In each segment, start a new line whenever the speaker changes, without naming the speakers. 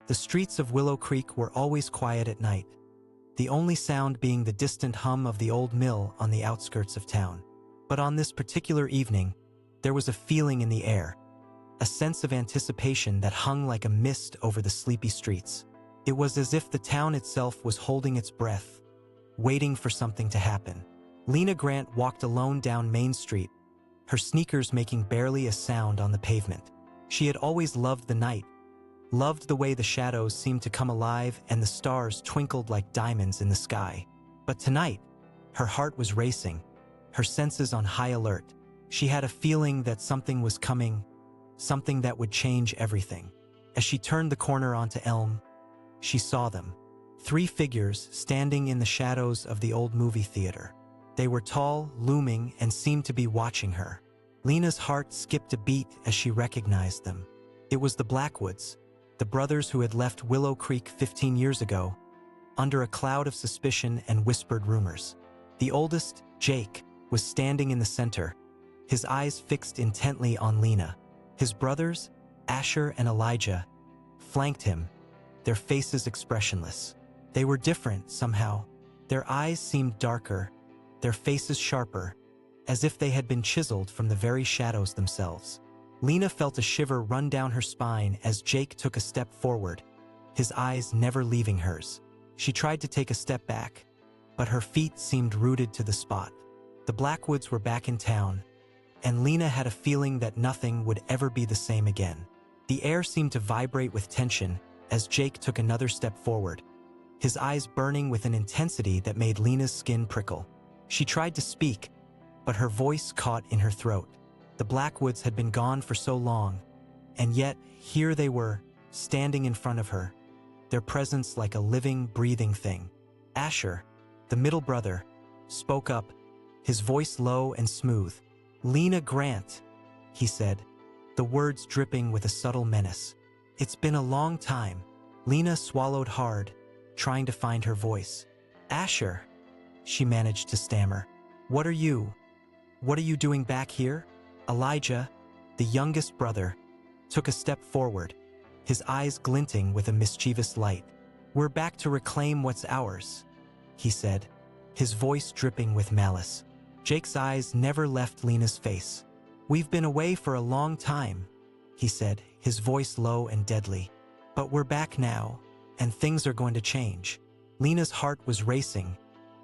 The streets of Willow Creek were always quiet at night, the only sound being the distant hum of the old mill on the outskirts of town. But on this particular evening, there was a feeling in the air, a sense of anticipation that hung like a mist over the sleepy streets. It was as if the town itself was holding its breath, waiting for something to happen. Lena Grant walked alone down Main Street, her sneakers making barely a sound on the pavement. She had always loved the night, loved the way the shadows seemed to come alive and the stars twinkled like diamonds in the sky. But tonight, her heart was racing, her senses on high alert. She had a feeling that something was coming, something that would change everything. As she turned the corner onto Elm, she saw them. 3 figures standing in the shadows of the old movie theater. They were tall, looming, and seemed to be watching her. Lena's heart skipped a beat as she recognized them. It was the Blackwoods, the brothers who had left Willow Creek 15 years ago, under a cloud of suspicion and whispered rumors. The oldest, Jake, was standing in the center, his eyes fixed intently on Lena. His brothers, Asher and Elijah, flanked him, their faces expressionless. They were different somehow. Their eyes seemed darker, their faces sharper, as if they had been chiseled from the very shadows themselves. Lena felt a shiver run down her spine as Jake took a step forward, his eyes never leaving hers. She tried to take a step back, but her feet seemed rooted to the spot. The Blackwoods were back in town, and Lena had a feeling that nothing would ever be the same again. The air seemed to vibrate with tension as Jake took another step forward, his eyes burning with an intensity that made Lena's skin prickle. She tried to speak, but her voice caught in her throat. The Blackwoods had been gone for so long, and yet here they were, standing in front of her, their presence like a living, breathing thing. Asher, the middle brother, spoke up, his voice low and smooth. "Lena Grant," he said, the words dripping with a subtle menace. "It's been a long time." Lena swallowed hard, trying to find her voice. "Asher," she managed to stammer. What are you doing back here?" Elijah, the youngest brother, took a step forward, his eyes glinting with a mischievous light. "We're back to reclaim what's ours," he said, his voice dripping with malice. Jake's eyes never left Lena's face. "We've been away for a long time," he said, his voice low and deadly. "But we're back now, and things are going to change." Lena's heart was racing,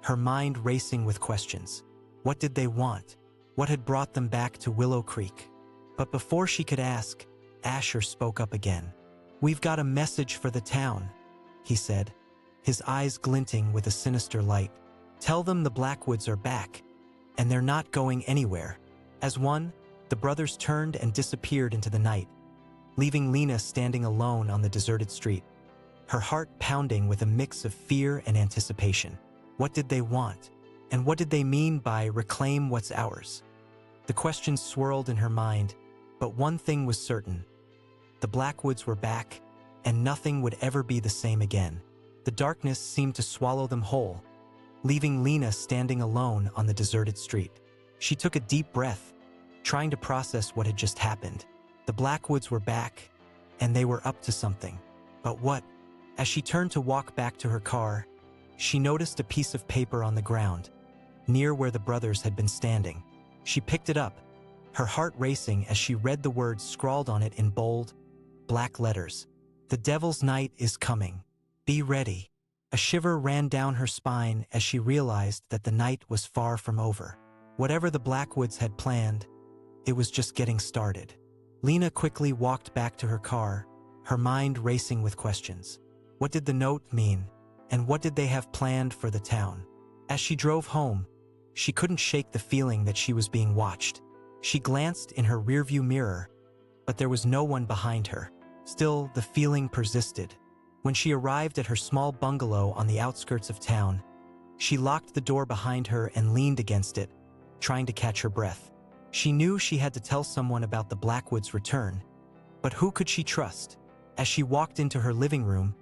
her mind racing with questions. What did they want? What had brought them back to Willow Creek? But before she could ask, Asher spoke up again. "We've got a message for the town," he said, his eyes glinting with a sinister light. "Tell them the Blackwoods are back, and they're not going anywhere." As one, the brothers turned and disappeared into the night, leaving Lena standing alone on the deserted street, her heart pounding with a mix of fear and anticipation. What did they want? And what did they mean by reclaim what's ours? The questions swirled in her mind, but one thing was certain. The Blackwoods were back, and nothing would ever be the same again. The darkness seemed to swallow them whole, leaving Lena standing alone on the deserted street. She took a deep breath, trying to process what had just happened. The Blackwoods were back, and they were up to something. But what? As she turned to walk back to her car, she noticed a piece of paper on the ground, near where the brothers had been standing. She picked it up, her heart racing as she read the words scrawled on it in bold, black letters. "The Devil's Night is coming. Be ready." A shiver ran down her spine as she realized that the night was far from over. Whatever the Blackwoods had planned, it was just getting started. Lena quickly walked back to her car, her mind racing with questions. What did the note mean? And what did they have planned for the town? As she drove home, she couldn't shake the feeling that she was being watched. She glanced in her rearview mirror, but there was no one behind her. Still, the feeling persisted. When she arrived at her small bungalow on the outskirts of town, she locked the door behind her and leaned against it, trying to catch her breath. She knew she had to tell someone about the Blackwoods' return, but who could she trust? As she walked into her living room,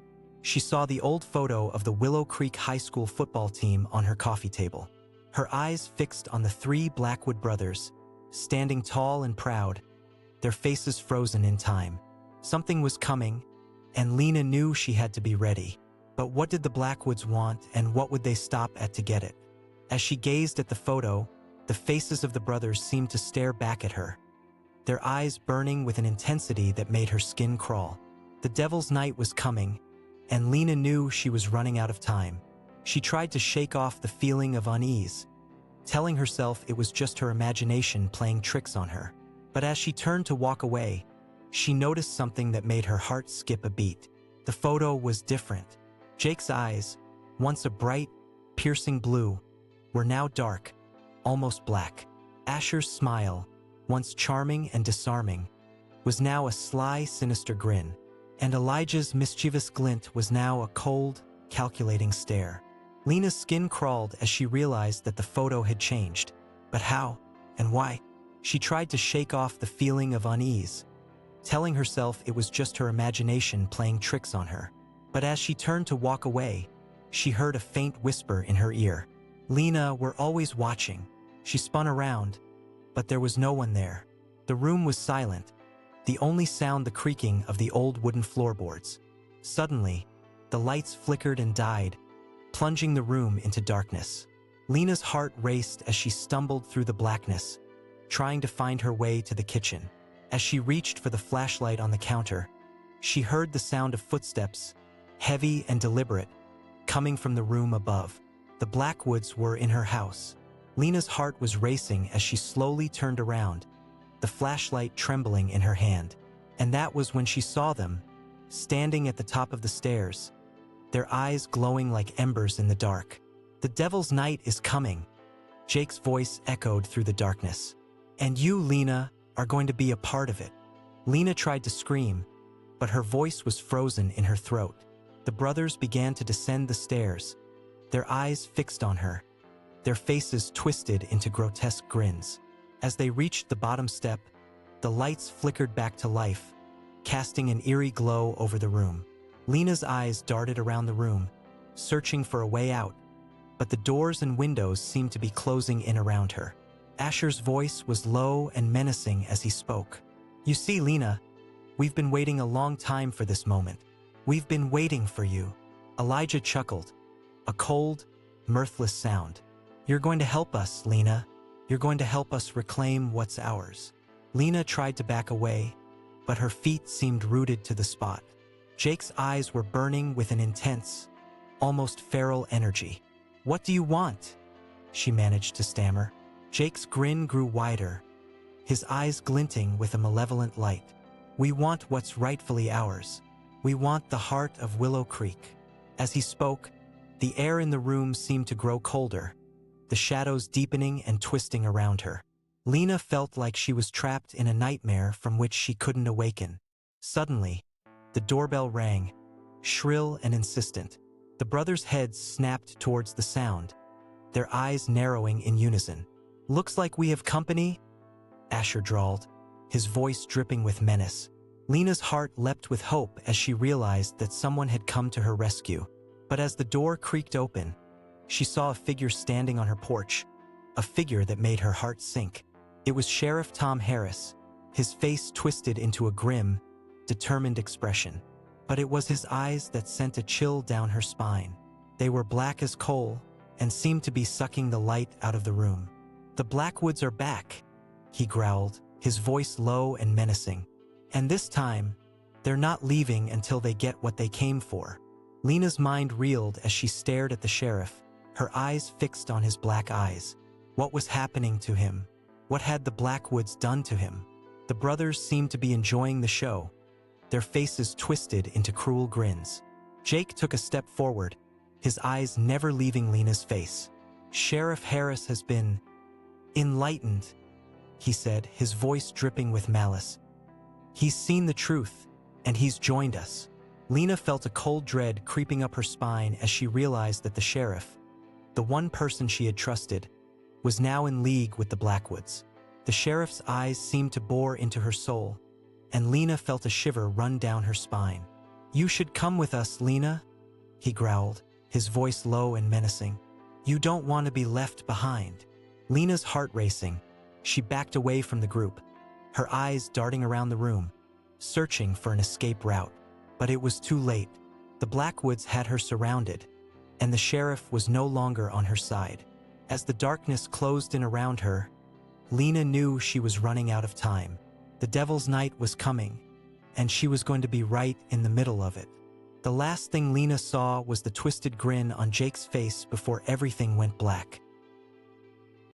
she saw the old photo of the Willow Creek High School football team on her coffee table. Her eyes fixed on the 3 Blackwood brothers, standing tall and proud, their faces frozen in time. Something was coming, and Lena knew she had to be ready. But what did the Blackwoods want, and what would they stop at to get it? As she gazed at the photo, the faces of the brothers seemed to stare back at her, their eyes burning with an intensity that made her skin crawl. The Devil's Night was coming, and Lena knew she was running out of time. She tried to shake off the feeling of unease, telling herself it was just her imagination playing tricks on her. But as she turned to walk away, she noticed something that made her heart skip a beat. The photo was different. Jake's eyes, once a bright, piercing blue, were now dark, almost black. Asher's smile, once charming and disarming, was now a sly, sinister grin. And Elijah's mischievous glint was now a cold, calculating stare. Lena's skin crawled as she realized that the photo had changed. But how? And why? She tried to shake off the feeling of unease, telling herself it was just her imagination playing tricks on her. But as she turned to walk away, she heard a faint whisper in her ear. "Lena, we're always watching." She spun around, but there was no one there. The room was silent, the only sound the creaking of the old wooden floorboards. Suddenly, the lights flickered and died, plunging the room into darkness. Lena's heart raced as she stumbled through the blackness, trying to find her way to the kitchen. As she reached for the flashlight on the counter, she heard the sound of footsteps, heavy and deliberate, coming from the room above. The Blackwoods were in her house. Lena's heart was racing as she slowly turned around, the flashlight trembling in her hand. And that was when she saw them, standing at the top of the stairs, their eyes glowing like embers in the dark. "The Devil's Night is coming," Jake's voice echoed through the darkness. "And you, Lena, are going to be a part of it." Lena tried to scream, but her voice was frozen in her throat. The brothers began to descend the stairs, their eyes fixed on her, their faces twisted into grotesque grins. As they reached the bottom step, the lights flickered back to life, casting an eerie glow over the room. Lena's eyes darted around the room, searching for a way out, but the doors and windows seemed to be closing in around her. Asher's voice was low and menacing as he spoke. "You see, Lena, we've been waiting a long time for this moment. We've been waiting for you." Elijah chuckled, a cold, mirthless sound. "You're going to help us, Lena. You're going to help us reclaim what's ours." Lena tried to back away, but her feet seemed rooted to the spot. Jake's eyes were burning with an intense, almost feral energy. "What do you want?" she managed to stammer. Jake's grin grew wider, his eyes glinting with a malevolent light. "We want what's rightfully ours. We want the heart of Willow Creek." As he spoke, the air in the room seemed to grow colder, the shadows deepening and twisting around her. Lena felt like she was trapped in a nightmare from which she couldn't awaken. Suddenly, the doorbell rang, shrill and insistent. The brothers' heads snapped towards the sound, their eyes narrowing in unison. "Looks like we have company," Asher drawled, his voice dripping with menace. Lena's heart leapt with hope as she realized that someone had come to her rescue. But as the door creaked open, she saw a figure standing on her porch, a figure that made her heart sink. It was Sheriff Tom Harris, his face twisted into a grim, determined expression. But it was his eyes that sent a chill down her spine. They were black as coal and seemed to be sucking the light out of the room. "The Blackwoods are back," he growled, his voice low and menacing. "And this time, they're not leaving until they get what they came for." Lena's mind reeled as she stared at the sheriff, her eyes fixed on his black eyes. What was happening to him? What had the Blackwoods done to him? The brothers seemed to be enjoying the show, their faces twisted into cruel grins. Jake took a step forward, his eyes never leaving Lena's face. "Sheriff Harris has been enlightened," he said, his voice dripping with malice. "He's seen the truth, and he's joined us." Lena felt a cold dread creeping up her spine as she realized that the sheriff, the one person she had trusted, was now in league with the Blackwoods. The sheriff's eyes seemed to bore into her soul, and Lena felt a shiver run down her spine. "You should come with us, Lena," he growled, his voice low and menacing. "You don't want to be left behind." Lena's heart racing, she backed away from the group, her eyes darting around the room, searching for an escape route. But it was too late. The Blackwoods had her surrounded, and the sheriff was no longer on her side. As the darkness closed in around her, Lena knew she was running out of time. The Devil's Night was coming, and she was going to be right in the middle of it. The last thing Lena saw was the twisted grin on Jake's face before everything went black.